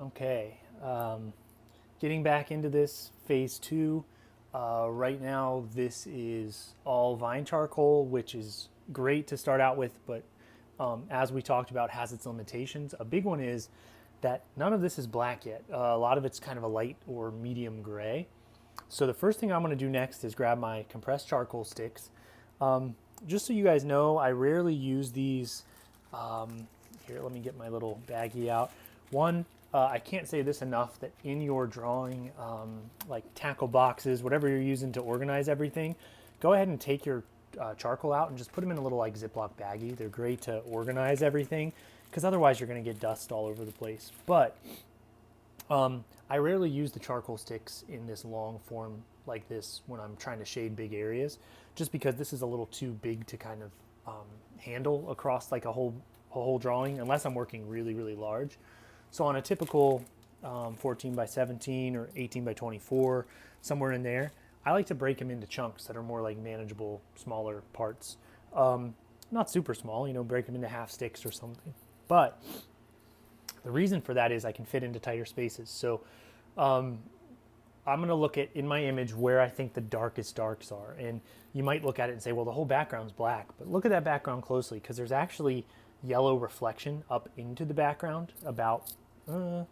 Okay, getting back into this phase two. Right now, this is all vine charcoal, which is great to start out with, but as we talked about, has its limitations. A big one is that none of this is black yet. A lot of it's kind of a light or medium gray. So the first thing I'm going to do next is grab my compressed charcoal sticks. Just so you guys know, I rarely use these. Here, let me get my little baggie out. One, I can't say this enough that in your drawing, like tackle boxes, whatever you're using to organize everything, go ahead and take your charcoal out and just put them in a little like Ziploc baggie. They're great to organize everything because otherwise you're going to get dust all over the place. But I rarely use the charcoal sticks in this long form like this when I'm trying to shade big areas, just because this is a little too big to kind of handle across like a whole drawing, unless I'm working really, really large. So on a typical 14 by 17 or 18 by 24, somewhere in there, I like to break them into chunks that are more like manageable, smaller parts. Not super small, break them into half sticks or something. But the reason for that is I can fit into tighter spaces. So I'm going to look at in my image where I think the darkest darks are. And you might look at it and say, well, the whole background's black. But look at that background closely because there's actually yellow reflection up into the background about a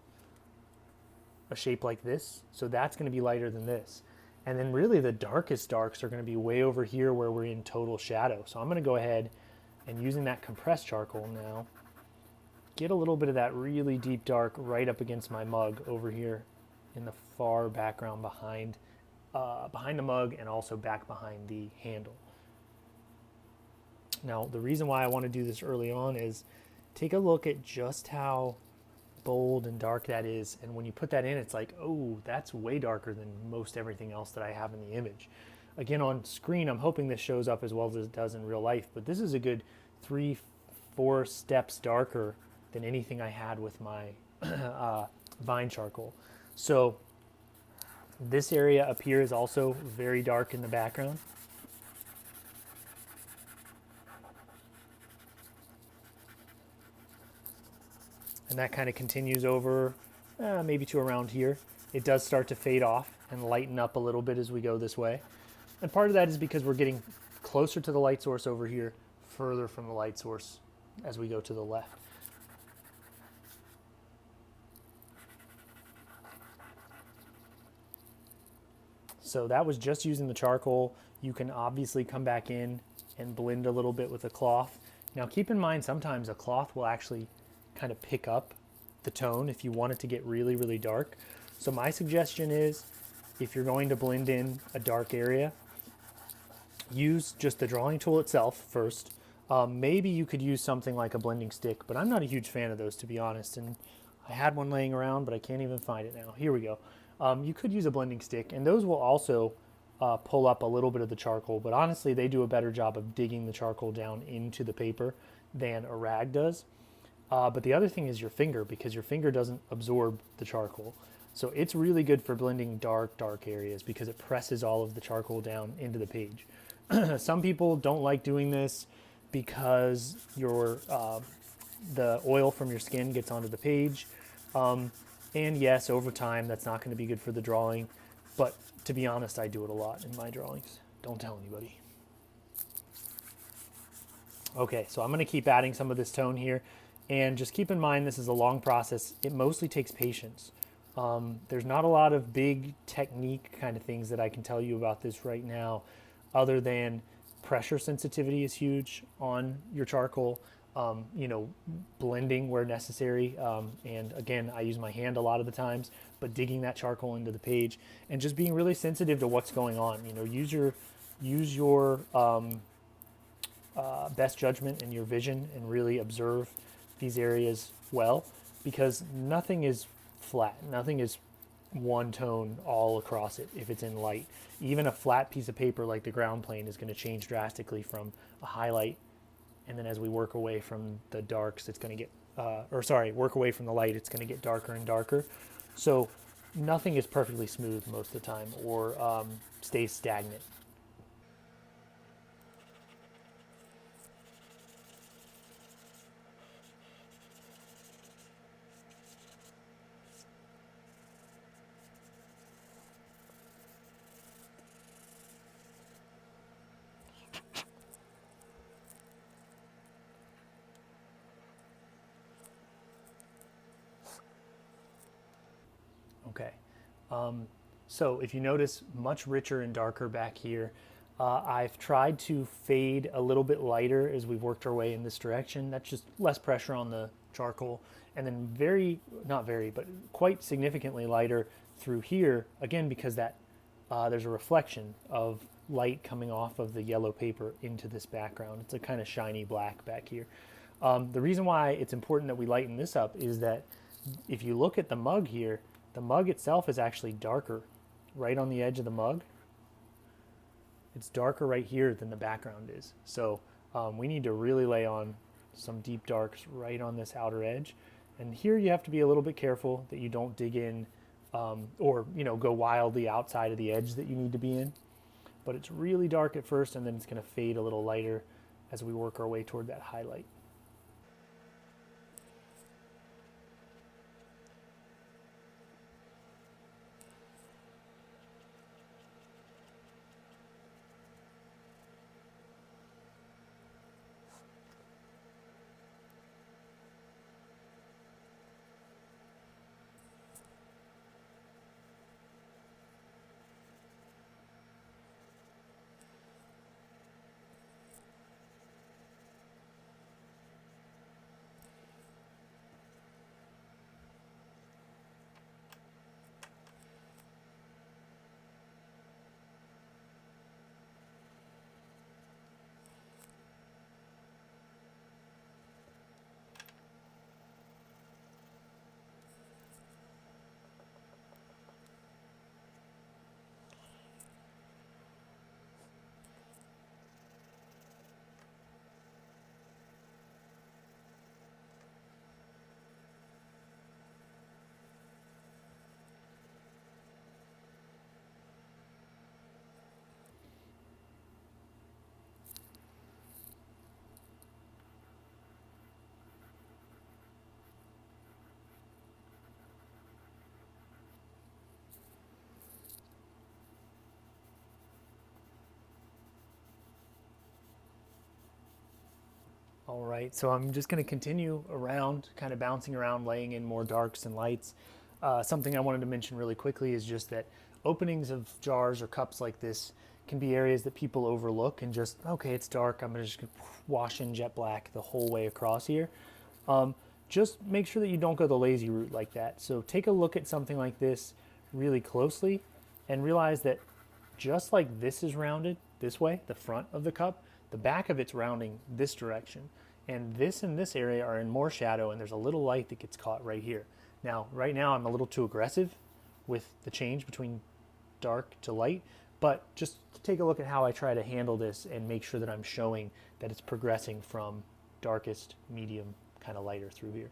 shape like this. So that's going to be lighter than this. And then really the darkest darks are going to be way over here where we're in total shadow. So I'm going to go ahead and using that compressed charcoal now, get a little bit of that really deep dark right up against my mug over here in the far background behind the mug and also back behind the handle. Now, the reason why I want to do this early on is take a look at just how bold and dark that is. And when you put that in, it's like, oh, that's way darker than most everything else that I have in the image. Again, on screen, I'm hoping this shows up as well as it does in real life, but this is a good 3-4 steps darker than anything I had with my vine charcoal. So this area up here is also very dark in the background. And that kind of continues over maybe to around here. It does start to fade off and lighten up a little bit as we go this way. And part of that is because we're getting closer to the light source over here, further from the light source as we go to the left. So that was just using the charcoal. You can obviously come back in and blend a little bit with a cloth. Now keep in mind sometimes a cloth will actually kind of pick up the tone if you want it to get really, really dark. So my suggestion is if you're going to blend in a dark area, use just the drawing tool itself first. Maybe you could use something like a blending stick, but I'm not a huge fan of those, to be honest. And I had one laying around, but I can't even find it now. Here we go. You could use a blending stick, and those will also pull up a little bit of the charcoal, but honestly, they do a better job of digging the charcoal down into the paper than a rag does. But the other thing is your finger, because your finger doesn't absorb the charcoal. So it's really good for blending dark, dark areas because it presses all of the charcoal down into the page. Some people don't like doing this because the oil from your skin gets onto the page. And yes, over time, that's not going to be good for the drawing. But to be honest, I do it a lot in my drawings. Don't tell anybody. Okay, so I'm going to keep adding some of this tone here. And just keep in mind, this is a long process. It mostly takes patience. There's not a lot of big technique kind of things that I can tell you about this right now, other than pressure sensitivity is huge on your charcoal. Blending where necessary. And again, I use my hand a lot of the times, but digging that charcoal into the page and just being really sensitive to what's going on. Use your best judgment and your vision and really observe these areas well, because nothing is flat. Nothing is one tone all across it if it's in light. Even a flat piece of paper like the ground plane is going to change drastically from a highlight, and then as we work away from the darks, it's going to get, work away from the light, it's going to get darker and darker. So nothing is perfectly smooth most of the time or stays stagnant. Okay. So if you notice, much richer and darker back here. I've tried to fade a little bit lighter as we've worked our way in this direction. That's just less pressure on the charcoal. And then not very, but quite significantly lighter through here, again, because there's a reflection of light coming off of the yellow paper into this background. It's a kind of shiny black back here. The reason why it's important that we lighten this up is that if you look at the mug here, the mug itself is actually darker right on the edge of the mug. It's darker right here than the background is. So we need to really lay on some deep darks right on this outer edge. And here you have to be a little bit careful that you don't dig in or go wildly outside of the edge that you need to be in. But it's really dark at first, and then it's going to fade a little lighter as we work our way toward that highlight. All right, so I'm just going to continue around, kind of bouncing around, laying in more darks and lights. Something I wanted to mention really quickly is just that openings of jars or cups like this can be areas that people overlook and just, okay, it's dark, I'm just going to wash in jet black the whole way across here. Just make sure that you don't go the lazy route like that. So take a look at something like this really closely and realize that just like this is rounded this way, the front of the cup, the back of it's rounding this direction. And this area are in more shadow, and there's a little light that gets caught right here. Now, right now I'm a little too aggressive with the change between dark to light, but just take a look at how I try to handle this and make sure that I'm showing that it's progressing from darkest, medium, kind of lighter through here.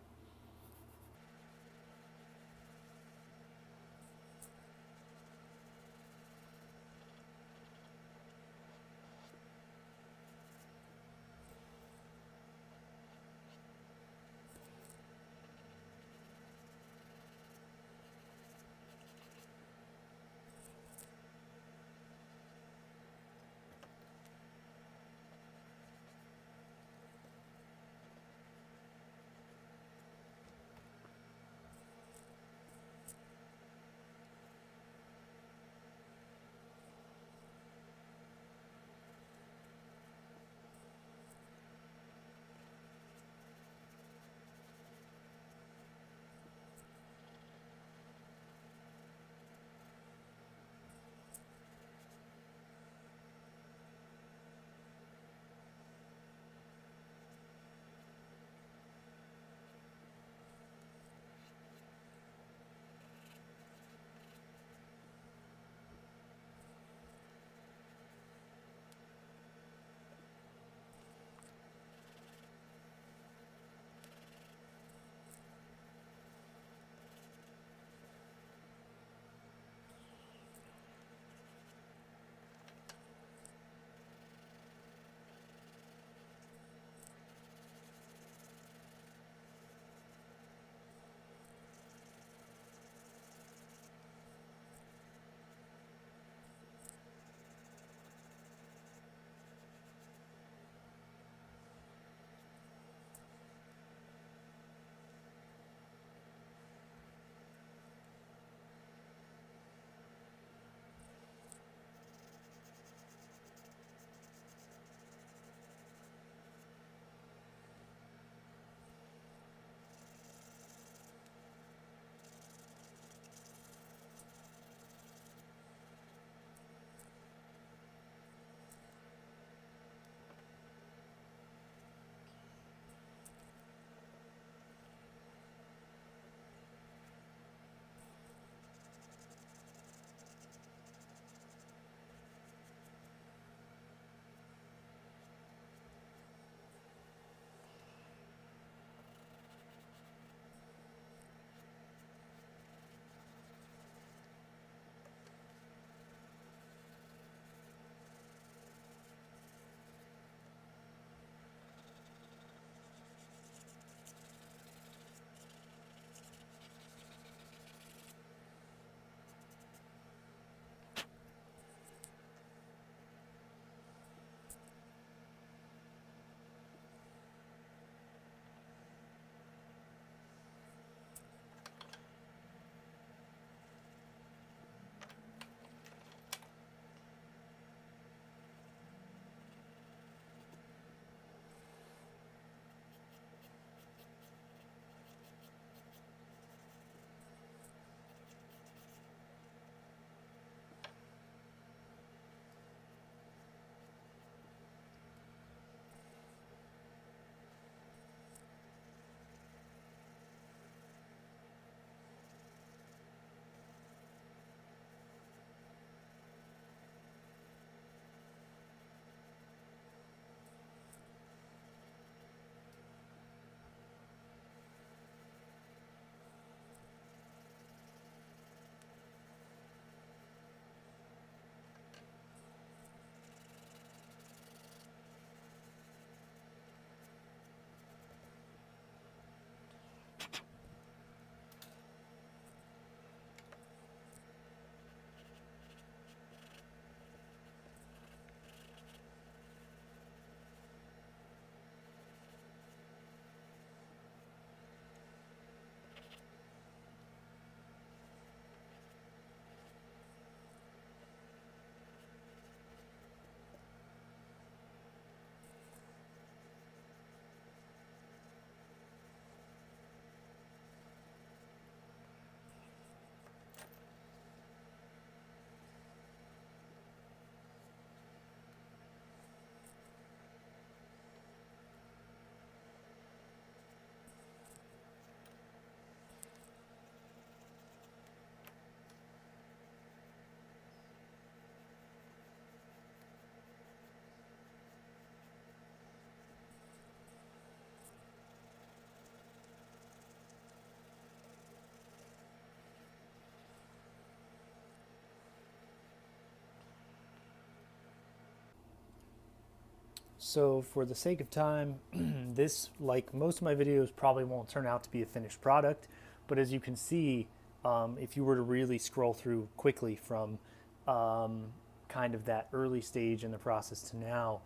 So for the sake of time, this, like most of my videos, probably won't turn out to be a finished product. But as you can see, if you were to really scroll through quickly from kind of that early stage in the process to now,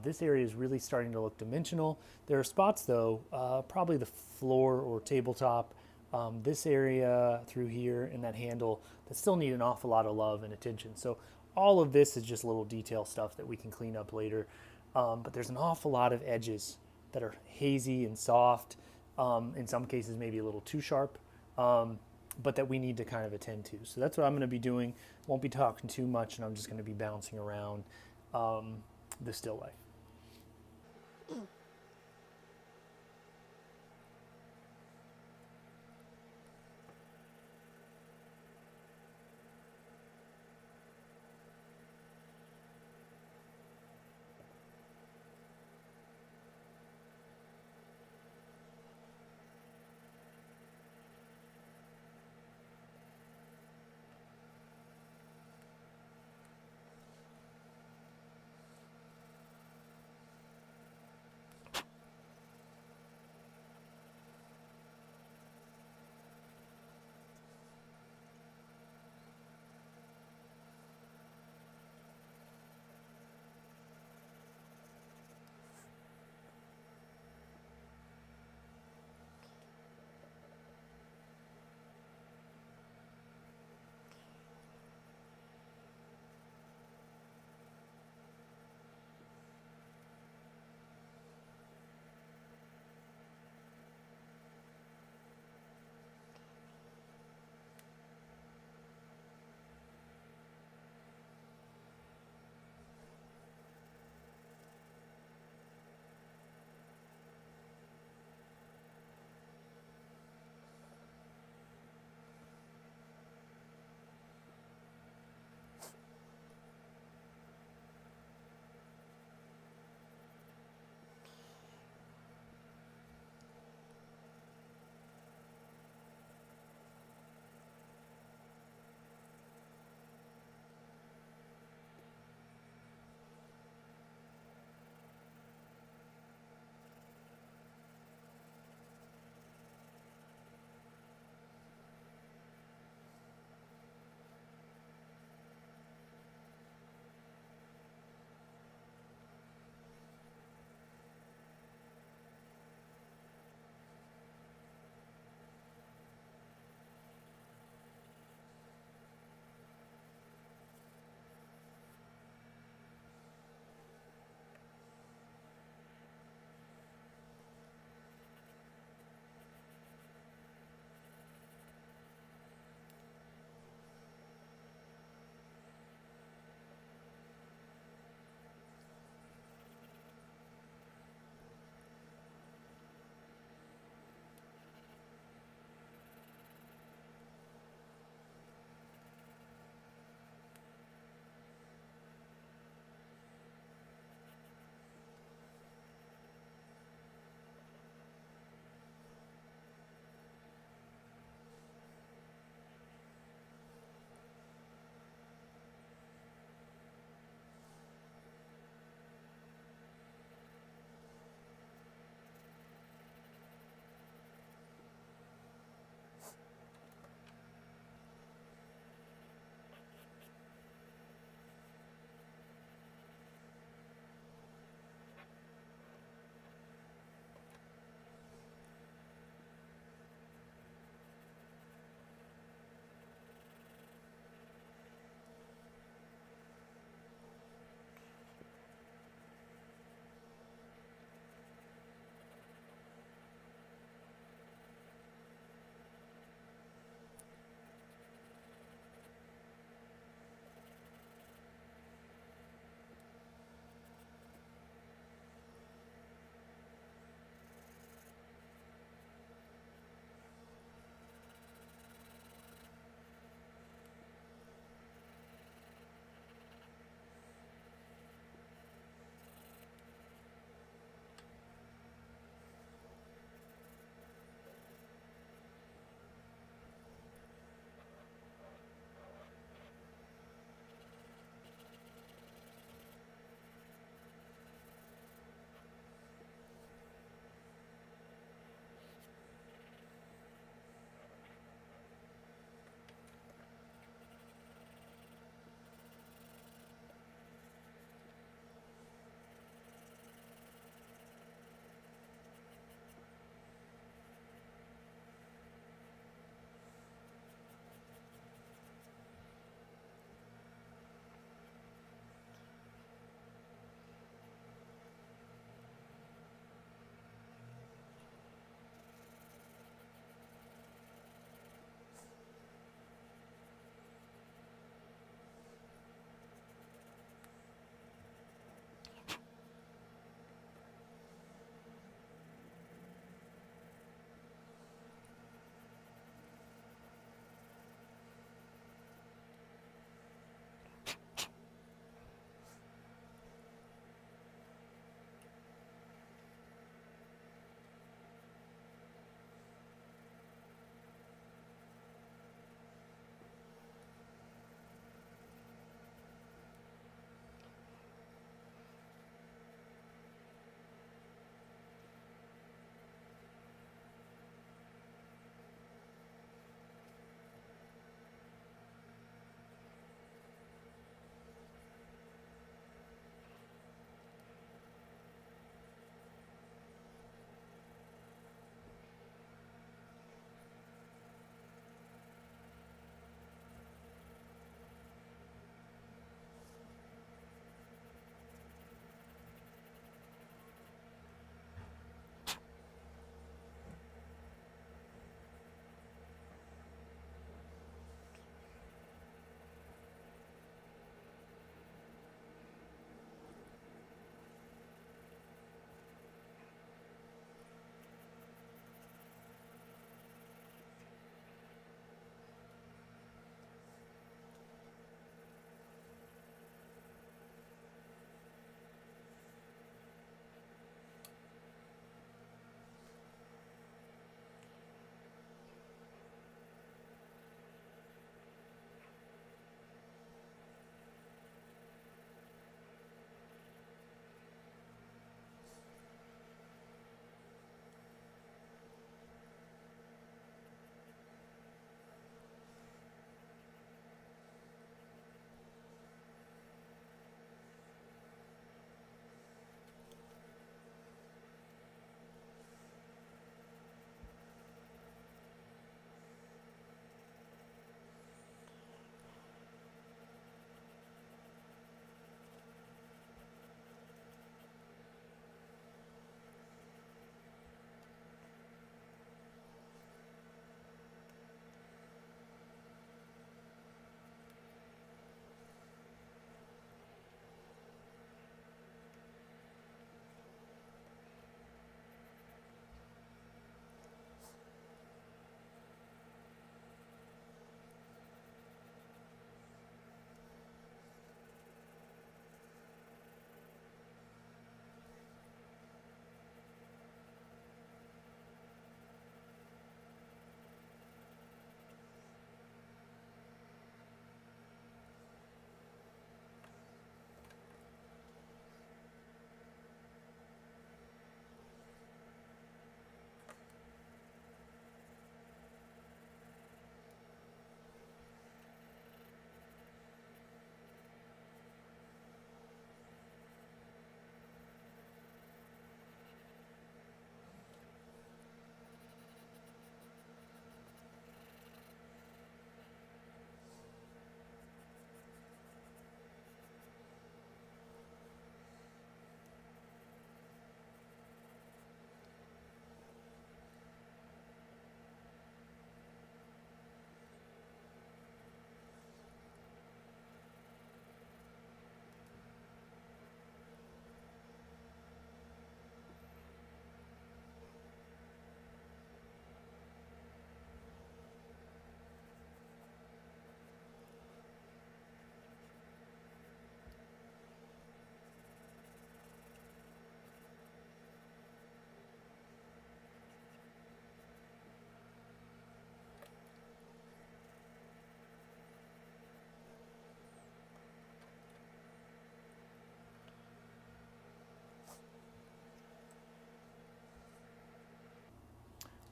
this area is really starting to look dimensional. There are spots though, probably the floor or tabletop, this area through here and that handle that still need an awful lot of love and attention. So all of this is just little detail stuff that we can clean up later. But there's an awful lot of edges that are hazy and soft, in some cases maybe a little too sharp, but that we need to kind of attend to. So that's what I'm going to be doing. Won't be talking too much, and I'm just going to be bouncing around the still life.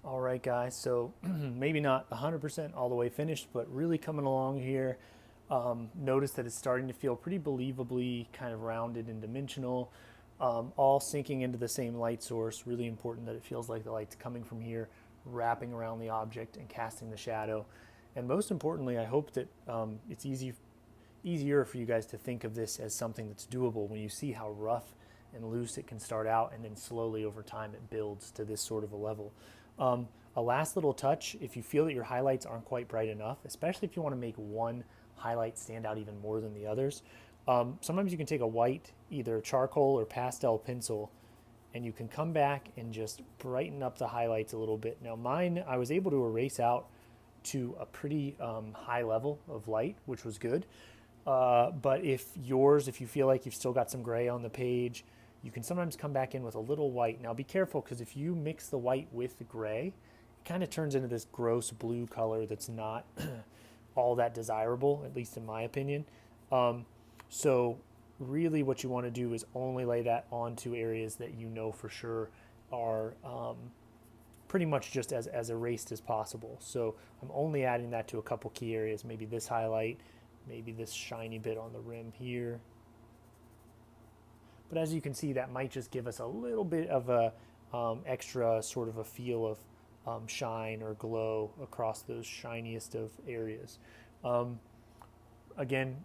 All right, guys, so maybe not 100% all the way finished, but really coming along here. Notice that it's starting to feel pretty believably kind of rounded and dimensional, all sinking into the same light source. Really important that it feels like the light's coming from here, wrapping around the object and casting the shadow. And most importantly, I hope that it's easier for you guys to think of this as something that's doable when you see how rough and loose it can start out, and then slowly over time it builds to this sort of a level. A last little touch, if you feel that your highlights aren't quite bright enough, especially if you want to make one highlight stand out even more than the others, sometimes you can take a white, either charcoal or pastel pencil, and you can come back and just brighten up the highlights a little bit. Now mine, I was able to erase out to a pretty high level of light, which was good. But if you feel like you've still got some gray on the page, you can sometimes come back in with a little white. Now be careful, because if you mix the white with the gray, it kind of turns into this gross blue color that's not all that desirable, at least in my opinion. So really what you want to do is only lay that onto areas that you know for sure are pretty much just as erased as possible. So I'm only adding that to a couple key areas, maybe this highlight, maybe this shiny bit on the rim here. But as you can see, that might just give us a little bit of a extra sort of a feel of shine or glow across those shiniest of areas. Again,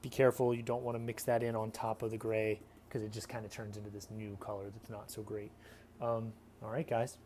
be careful, you don't want to mix that in on top of the gray, because it just kind of turns into this new color that's not so great. All right, guys.